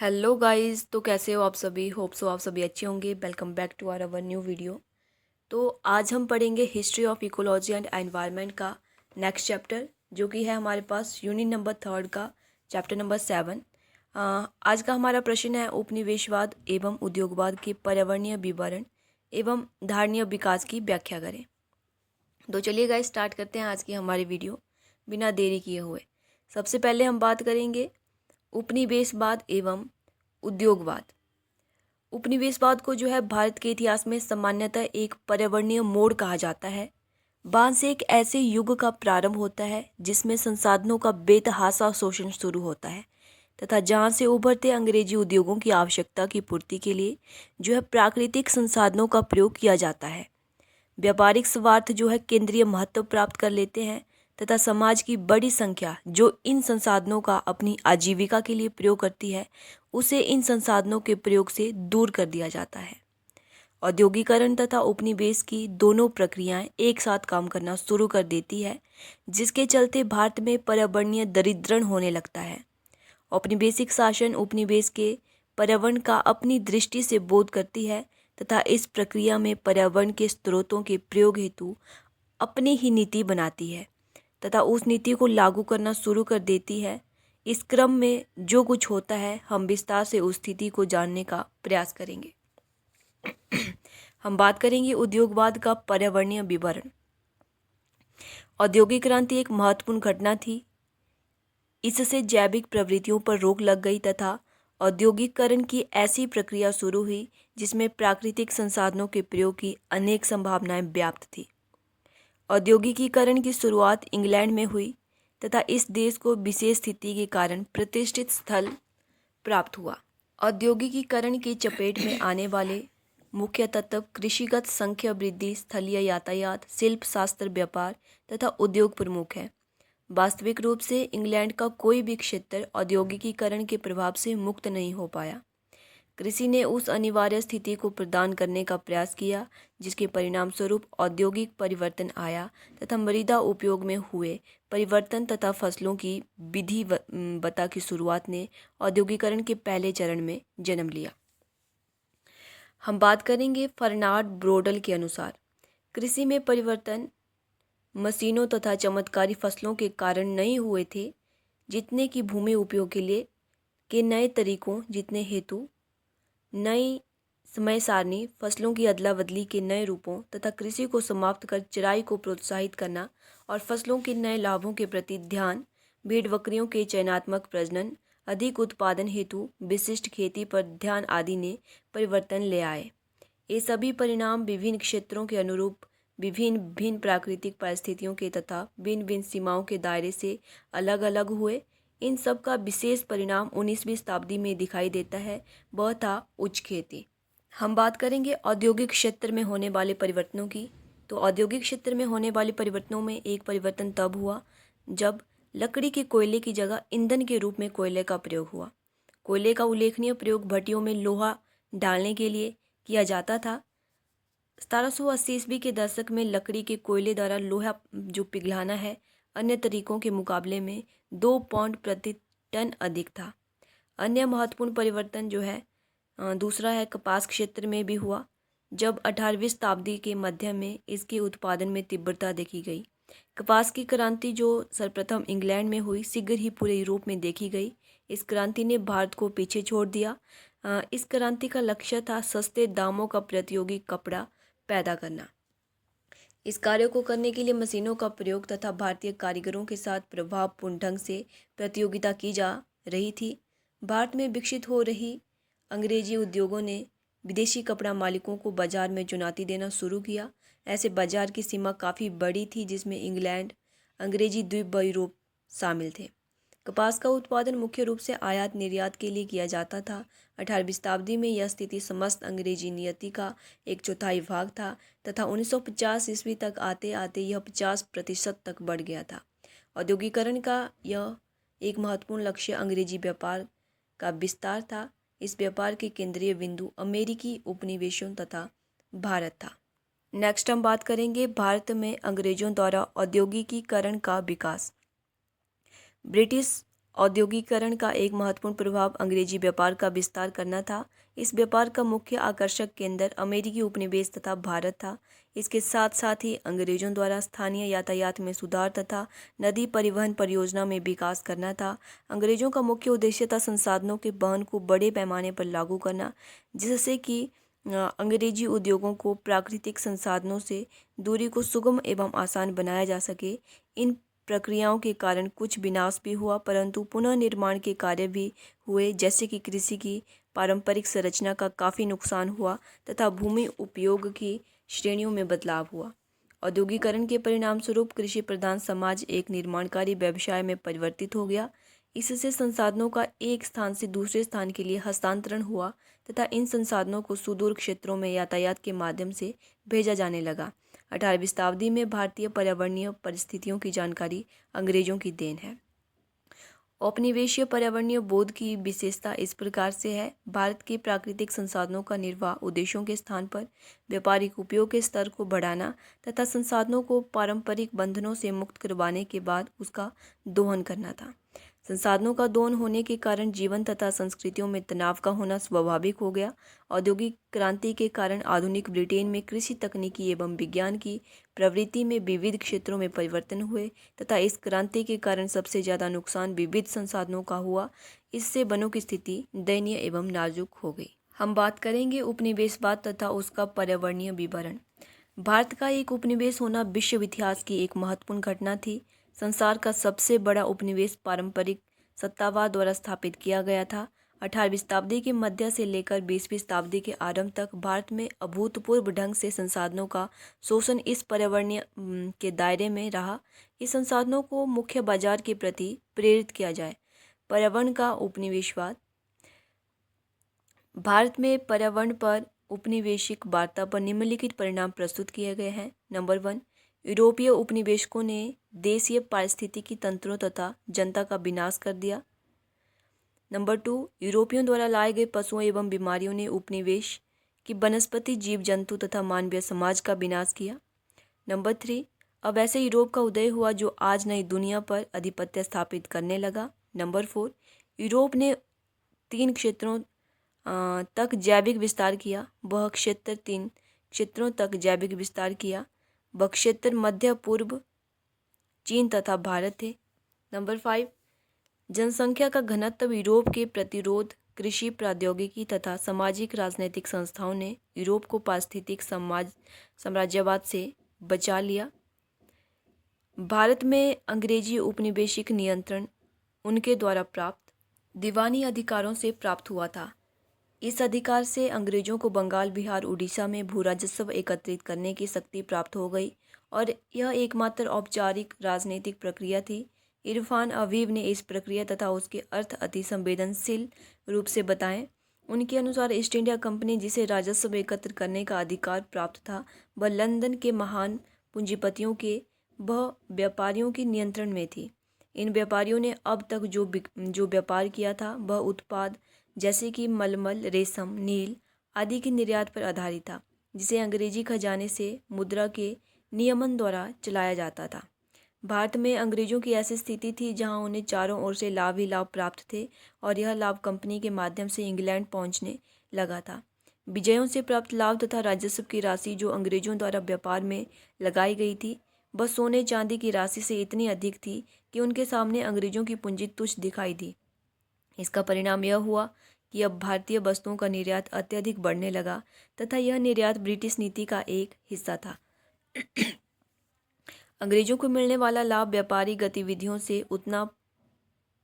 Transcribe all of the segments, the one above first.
Hello guys. तो कैसे हो आप सभी? होप सो आप सभी अच्छे होंगे। Welcome back to our new video. तो आज हम पढ़ेंगे history of ecology and environment का नेक्स्ट चैप्टर, जो कि है हमारे पास यूनिट नंबर 3 का चैप्टर नंबर 7। आज का हमारा प्रश्न है उपनिवेशवाद एवं उद्योगवाद के पर्यावरणीय विवरण एवं धारणीय विकास की व्याख्या करें। तो चलिए गाइस स्टार्ट करते हैं आज की हमारी वीडियो बिना देरी किए हुए। सबसे पहले हम बात करेंगे उपनिवेशवाद एवं उद्योगवाद। उपनिवेशवाद को जो है भारत के इतिहास में सामान्यतः एक पर्यावरणीय मोड़ कहा जाता है। बाद से एक ऐसे युग का प्रारंभ होता है जिसमें संसाधनों का बेतहाशा शोषण शुरू होता है तथा जहां से उभरते अंग्रेजी उद्योगों की आवश्यकता की पूर्ति के लिए जो है प्राकृतिक संसाधनों का प्रयोग किया जाता है। व्यापारिक स्वार्थ जो है केंद्रीय महत्व प्राप्त कर लेते हैं तथा समाज की बड़ी संख्या जो इन संसाधनों का अपनी आजीविका के लिए प्रयोग करती है उसे इन संसाधनों के प्रयोग से दूर कर दिया जाता है। औद्योगिकरण तथा उपनिवेश की दोनों प्रक्रियाएं एक साथ काम करना शुरू कर देती है, जिसके चलते भारत में पर्यावरणीय दरिद्रण होने लगता है। औपनिवेशिक शासन उपनिवेश के पर्यावरण का अपनी दृष्टि से बोध करती है तथा इस प्रक्रिया में पर्यावरण के स्रोतों के प्रयोग हेतु अपनी ही नीति बनाती है तथा उस नीति को लागू करना शुरू कर देती है। इस क्रम में जो कुछ होता है हम विस्तार से उस स्थिति को जानने का प्रयास करेंगे। हम बात करेंगे उद्योगवाद का पर्यावरणीय विवरण। औद्योगिक क्रांति एक महत्वपूर्ण घटना थी। इससे जैविक प्रवृत्तियों पर रोक लग गई तथा औद्योगिकरण की ऐसी प्रक्रिया शुरू हुई जिसमें प्राकृतिक संसाधनों के प्रयोग की अनेक संभावनाएं व्याप्त थी। औद्योगिकीकरण की शुरुआत इंग्लैंड में हुई तथा इस देश को विशेष स्थिति के कारण प्रतिष्ठित स्थल प्राप्त हुआ। औद्योगिकीकरण की चपेट में आने वाले मुख्य तत्व कृषिगत संख्या वृद्धि, स्थलीय यातायात, शिल्प शास्त्र, व्यापार तथा उद्योग प्रमुख है। वास्तविक रूप से इंग्लैंड का कोई भी क्षेत्र औद्योगिकीकरण के प्रभाव से मुक्त नहीं हो पाया। कृषि ने उस अनिवार्य स्थिति को प्रदान करने का प्रयास किया जिसके परिणाम स्वरूप औद्योगिक परिवर्तन आया तथा मृदा उपयोग में हुए परिवर्तन तथा फसलों की विधिवता की शुरुआत ने औद्योगिकरण के पहले चरण में जन्म लिया। हम बात करेंगे फर्नार्ड ब्रोडल के अनुसार कृषि में परिवर्तन मशीनों तथा चमत्कारी फसलों के कारण नहीं हुए थे, जितने की भूमि उपयोग के लिए के नए तरीकों जितने हेतु नई समय सारणी, फसलों की अदला बदली के नए रूपों तथा कृषि को समाप्त कर चराई को प्रोत्साहित करना और फसलों के नए लाभों के प्रति ध्यान, भेड़ बकरियों के चयनात्मक प्रजनन, अधिक उत्पादन हेतु विशिष्ट खेती पर ध्यान आदि ने परिवर्तन ले आए। ये सभी परिणाम विभिन्न क्षेत्रों के अनुरूप विभिन्न भिन्न प्राकृतिक परिस्थितियों के तथा भिन्न भिन्न सीमाओं के दायरे से अलग अलग हुए। इन सब का विशेष परिणाम 19वीं शताब्दी में दिखाई देता है, वह था उच्च खेती। हम बात करेंगे औद्योगिक क्षेत्र में होने वाले परिवर्तनों की। तो औद्योगिक क्षेत्र में होने वाले परिवर्तनों में एक परिवर्तन तब हुआ जब लकड़ी के कोयले की जगह ईंधन के रूप में कोयले का प्रयोग हुआ। कोयले का उल्लेखनीय प्रयोग भट्टियों में लोहा डालने के लिए किया जाता था। 1780 ईस्वी के दशक में लकड़ी के कोयले द्वारा लोहा जो पिघलाना है अन्य तरीकों के मुकाबले में 2 पाउंड प्रति टन अधिक था। अन्य महत्वपूर्ण परिवर्तन जो है दूसरा है कपास क्षेत्र में भी हुआ, जब 18वीं शताब्दी के मध्य में इसके उत्पादन में तीव्रता देखी गई। कपास की क्रांति जो सर्वप्रथम इंग्लैंड में हुई शीघ्र ही पूरे यूरोप में देखी गई। इस क्रांति ने भारत को पीछे छोड़ दिया। इस क्रांति का लक्ष्य था सस्ते दामों का प्रतियोगी कपड़ा पैदा करना। इस कार्य को करने के लिए मशीनों का प्रयोग तथा भारतीय कारीगरों के साथ प्रभावपूर्ण ढंग से प्रतियोगिता की जा रही थी। भारत में विकसित हो रही अंग्रेजी उद्योगों ने विदेशी कपड़ा मालिकों को बाजार में चुनौती देना शुरू किया। ऐसे बाजार की सीमा काफ़ी बड़ी थी जिसमें इंग्लैंड, अंग्रेजी द्वीप व यूरोप शामिल थे। कपास का उत्पादन मुख्य रूप से आयात निर्यात के लिए किया जाता था। 18वीं शताब्दी में यह स्थिति समस्त अंग्रेजी नियति का 1/4 भाग था तथा 1950 ईस्वी तक आते आते यह 50% तक बढ़ गया था। औद्योगिकरण का यह एक महत्वपूर्ण लक्ष्य अंग्रेजी व्यापार का विस्तार था। इस व्यापार के केंद्रीय बिंदु अमेरिकी उपनिवेशों तथा भारत था। नेक्स्ट हम बात करेंगे भारत में अंग्रेजों द्वारा औद्योगिकीकरण का विकास। ब्रिटिश औद्योगिकरण का एक महत्वपूर्ण प्रभाव अंग्रेजी व्यापार का विस्तार करना था। इस व्यापार का मुख्य आकर्षक केंद्र अमेरिकी उपनिवेश तथा भारत था। इसके साथ साथ ही अंग्रेजों द्वारा स्थानीय यातायात में सुधार तथा नदी परिवहन परियोजना में विकास करना था। अंग्रेजों का मुख्य उद्देश्य था संसाधनों के वहन को बड़े पैमाने पर लागू करना, जिससे कि अंग्रेजी उद्योगों को प्राकृतिक संसाधनों से दूरी को सुगम एवं आसान बनाया जा सके। इन प्रक्रियाओं के कारण कुछ विनाश भी हुआ, परंतु पुनर्निर्माण के कार्य भी हुए, जैसे कि कृषि की पारंपरिक संरचना का काफ़ी नुकसान हुआ तथा भूमि उपयोग की श्रेणियों में बदलाव हुआ। औद्योगिकरण के परिणाम स्वरूप कृषि प्रधान समाज एक निर्माणकारी व्यवसाय में परिवर्तित हो गया। इससे संसाधनों का एक स्थान से दूसरे स्थान के लिए हस्तांतरण हुआ तथा इन संसाधनों को सुदूर क्षेत्रों में यातायात के माध्यम से भेजा जाने लगा। 18वीं शताब्दी में भारतीय पर्यावरणीय परिस्थितियों की जानकारी अंग्रेजों की देन है। औपनिवेशीय पर्यावरणीय बोध की विशेषता इस प्रकार से है। भारत के प्राकृतिक संसाधनों का निर्वाह उद्देश्यों के स्थान पर व्यापारिक उपयोग के स्तर को बढ़ाना तथा संसाधनों को पारंपरिक बंधनों से मुक्त करवाने के बाद उसका दोहन करना था। संसाधनों का दोहन होने के कारण जीवन तथा संस्कृतियों में तनाव का होना स्वाभाविक हो गया। औद्योगिक क्रांति के कारण आधुनिक ब्रिटेन में कृषि तकनीकी एवं विज्ञान की प्रवृत्ति में विविध क्षेत्रों में परिवर्तन हुए तथा इस क्रांति के कारण सबसे ज़्यादा नुकसान विविध संसाधनों का हुआ। इससे वनों की स्थिति दयनीय एवं नाजुक हो गई। हम बात करेंगे उपनिवेशवाद तथा उसका पर्यावरणीय विवरण। भारत का एक उपनिवेश होना विश्व इतिहास की एक महत्वपूर्ण घटना थी। संसार का सबसे बड़ा उपनिवेश पारंपरिक सत्तावाद द्वारा स्थापित किया गया था। 18वीं शताब्दी के मध्य से लेकर 20वीं शताब्दी के आरंभ तक भारत में अभूतपूर्व ढंग से संसाधनों का शोषण इस पर्यावरणीय के दायरे में रहा। इस संसाधनों को मुख्य बाजार के प्रति प्रेरित किया जाए। पर्यावरण का उपनिवेशवाद। भारत में पर्यावरण पर उपनिवेशिक वार्ता पर निम्नलिखित परिणाम प्रस्तुत किए गए हैं। नंबर 1, यूरोपीय उपनिवेशकों ने देशीय पारिस्थितिकी तंत्रों तथा जनता का विनाश कर दिया। नंबर 2, यूरोपियों द्वारा लाए गए पशुओं एवं बीमारियों ने उपनिवेश की वनस्पति, जीव जंतु तथा मानवीय समाज का विनाश किया। नंबर 3, अब ऐसे यूरोप का उदय हुआ जो आज नई दुनिया पर आधिपत्य स्थापित करने लगा। नंबर 4, यूरोप ने 3 क्षेत्रों तक जैविक विस्तार किया। वह क्षेत्र 3 क्षेत्रों तक जैविक विस्तार किया। वह क्षेत्र मध्य पूर्व, चीन तथा भारत थे। नंबर 5, जनसंख्या का घनत्व। यूरोप के प्रतिरोध, कृषि प्रौद्योगिकी तथा सामाजिक राजनीतिक संस्थाओं ने यूरोप को पारिस्थितिक साम्राज्यवाद से बचा लिया। भारत में अंग्रेजी उपनिवेशिक नियंत्रण उनके द्वारा प्राप्त दीवानी अधिकारों से प्राप्त हुआ था। इस अधिकार से अंग्रेजों को बंगाल, बिहार, उड़ीसा में भू राजस्व एकत्रित करने की शक्ति प्राप्त हो गई और यह एकमात्र औपचारिक राजनीतिक प्रक्रिया थी। इरफान अवीव ने इस प्रक्रिया तथा उसके अर्थ अति संवेदनशील रूप से बताएं। उनके अनुसार ईस्ट इंडिया कंपनी, जिसे राजस्व एकत्र करने का अधिकार प्राप्त था, वह लंदन के महान पूंजीपतियों के वह व्यापारियों के नियंत्रण में थी। इन व्यापारियों ने अब तक जो व्यापार किया था वह उत्पाद जैसे कि मलमल, रेशम, नील आदि के निर्यात पर आधारित था, जिसे अंग्रेजी खजाने से मुद्रा के नियमन द्वारा चलाया जाता था। भारत में अंग्रेजों की ऐसी स्थिति थी जहां उन्हें चारों ओर से लाभ ही लाभ प्राप्त थे और यह लाभ कंपनी के माध्यम से इंग्लैंड पहुंचने लगा था। विजयों से प्राप्त लाभ तथा राजस्व की राशि जो अंग्रेजों द्वारा व्यापार में लगाई गई थी, वह सोने चांदी की राशि से इतनी अधिक थी कि उनके सामने अंग्रेजों की पूंजी तुच्छ दिखाई दी। इसका परिणाम यह हुआ कि अब भारतीय वस्तुओं का निर्यात अत्यधिक बढ़ने लगा तथा यह निर्यात ब्रिटिश नीति का एक हिस्सा था। अंग्रेजों को मिलने वाला लाभ व्यापारी गतिविधियों से उतना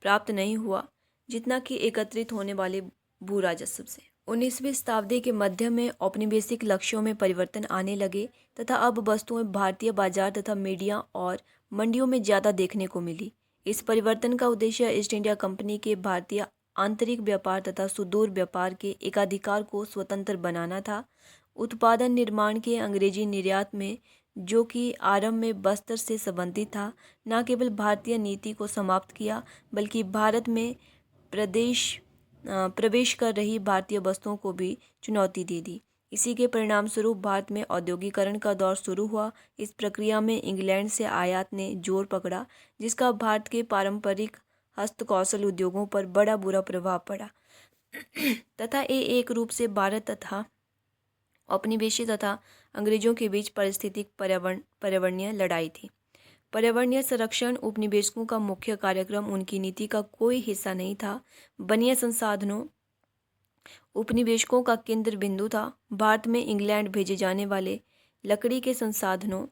प्राप्त नहीं हुआ जितना कि एकत्रित होने वाले भू राजस्व से। 19वीं शताब्दी के मध्य में औपनिवेशिक लक्ष्यों में परिवर्तन आने लगे तथा अब वस्तुएं भारतीय बाजार तथा मीडिया और मंडियों में ज़्यादा देखने को मिली। इस परिवर्तन का उद्देश्य ईस्ट इंडिया कंपनी के भारतीय आंतरिक व्यापार तथा सुदूर व्यापार के एकाधिकार को स्वतंत्र बनाना था। उत्पादन निर्माण के अंग्रेजी निर्यात में, जो कि आरंभ में बस्तर से संबंधित था, न केवल भारतीय नीति को समाप्त किया बल्कि भारत में प्रवेश कर रही भारतीय वस्तुओं को भी चुनौती दे दी। इसी के परिणाम स्वरूप भारत में औद्योगिकरण का दौर शुरू हुआ। इस प्रक्रिया में इंग्लैंड से आयात ने जोर पकड़ा, जिसका भारत के पारंपरिक हस्तकौशल उद्योगों पर बड़ा बुरा प्रभाव पड़ा तथा ये एक रूप से भारत तथा औपनिवेशी तथा अंग्रेजों के बीच पारिस्थितिक पर्यावरणीय लड़ाई थी। पर्यावरणीय संरक्षण उपनिवेशकों का मुख्य कार्यक्रम उनकी नीति का कोई हिस्सा नहीं था। वन्य संसाधनों उपनिवेशकों का केंद्र बिंदु था। भारत में इंग्लैंड भेजे जाने वाले लकड़ी के संसाधनों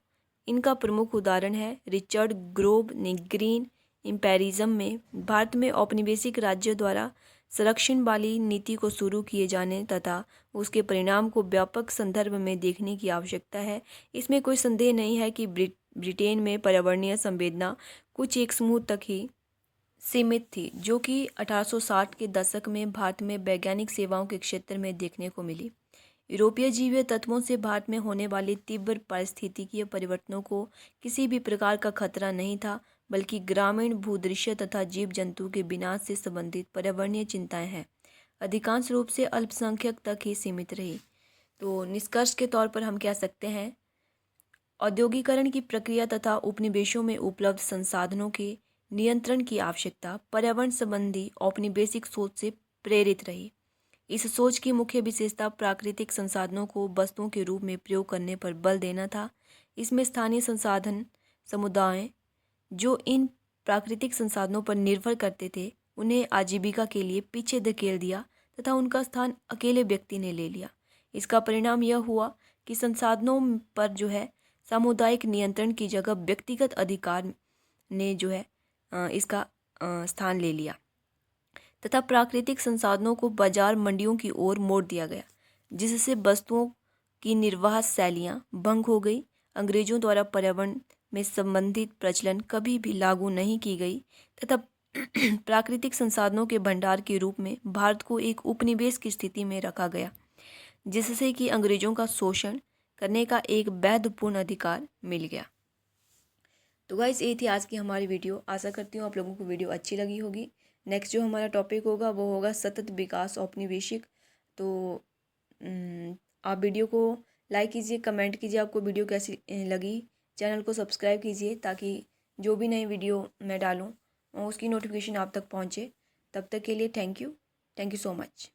इनका प्रमुख उदाहरण है। रिचर्ड ग्रोव ने ग्रीन इम्पेरिज्म में भारत में औपनिवेशिक राज्यों द्वारा संरक्षण वाली नीति को शुरू किए जाने तथा उसके परिणाम को व्यापक संदर्भ में देखने की आवश्यकता है। इसमें कोई संदेह नहीं है कि ब्रिटेन में पर्यावरणीय संवेदना कुछ एक समूह तक ही सीमित थी, जो कि 1860 के दशक में भारत में वैज्ञानिक सेवाओं के क्षेत्र में देखने को मिली। यूरोपीय जीवीय तत्वों से भारत में होने वाले तीव्र पारिस्थितिकीय परिवर्तनों को किसी भी प्रकार का खतरा नहीं था, बल्कि ग्रामीण भूदृश्य तथा जीव जंतु के विनाश से संबंधित पर्यावरणीय चिंताएं हैं अधिकांश रूप से अल्पसंख्यक तक ही सीमित रही। तो निष्कर्ष के तौर पर हम कह सकते हैं, औद्योगिकरण की प्रक्रिया तथा उपनिवेशों में उपलब्ध संसाधनों के नियंत्रण की आवश्यकता पर्यावरण संबंधी औपनिवेशिक सोच से प्रेरित रही। इस सोच की मुख्य विशेषता प्राकृतिक संसाधनों को वस्तुओं के रूप में प्रयोग करने पर बल देना था। इसमें स्थानीय संसाधन समुदाय जो इन प्राकृतिक संसाधनों पर निर्भर करते थे, उन्हें आजीविका के लिए पीछे धकेल दिया तथा उनका स्थान अकेले व्यक्ति ने ले लिया। इसका परिणाम यह हुआ कि संसाधनों पर सामुदायिक नियंत्रण की जगह व्यक्तिगत अधिकार ने इसका स्थान ले लिया तथा प्राकृतिक संसाधनों को बाजार मंडियों की ओर मोड़ दिया गया, जिससे वस्तुओं की निर्वाह शैलियाँ भंग हो गई। अंग्रेजों द्वारा पर्यावरण में संबंधित प्रचलन कभी भी लागू नहीं की गई तथा प्राकृतिक संसाधनों के भंडार के रूप में भारत को एक उपनिवेश की स्थिति में रखा गया, जिससे कि अंग्रेजों का शोषण करने का एक वैधपूर्ण अधिकार मिल गया। तो गाइस, ये थी आज की हमारी वीडियो। आशा करती हूँ आप लोगों को वीडियो अच्छी लगी होगी। नेक्स्ट जो हमारा टॉपिक होगा वो होगा सतत विकास औपनिवेशिक। तो आप वीडियो को लाइक कीजिए, कमेंट कीजिए आपको वीडियो कैसी लगी। चैनल को सब्सक्राइब कीजिए ताकि जो भी नई वीडियो मैं डालूँ उसकी नोटिफिकेशन आप तक पहुँचे। तब तक के लिए थैंक यू सो मच।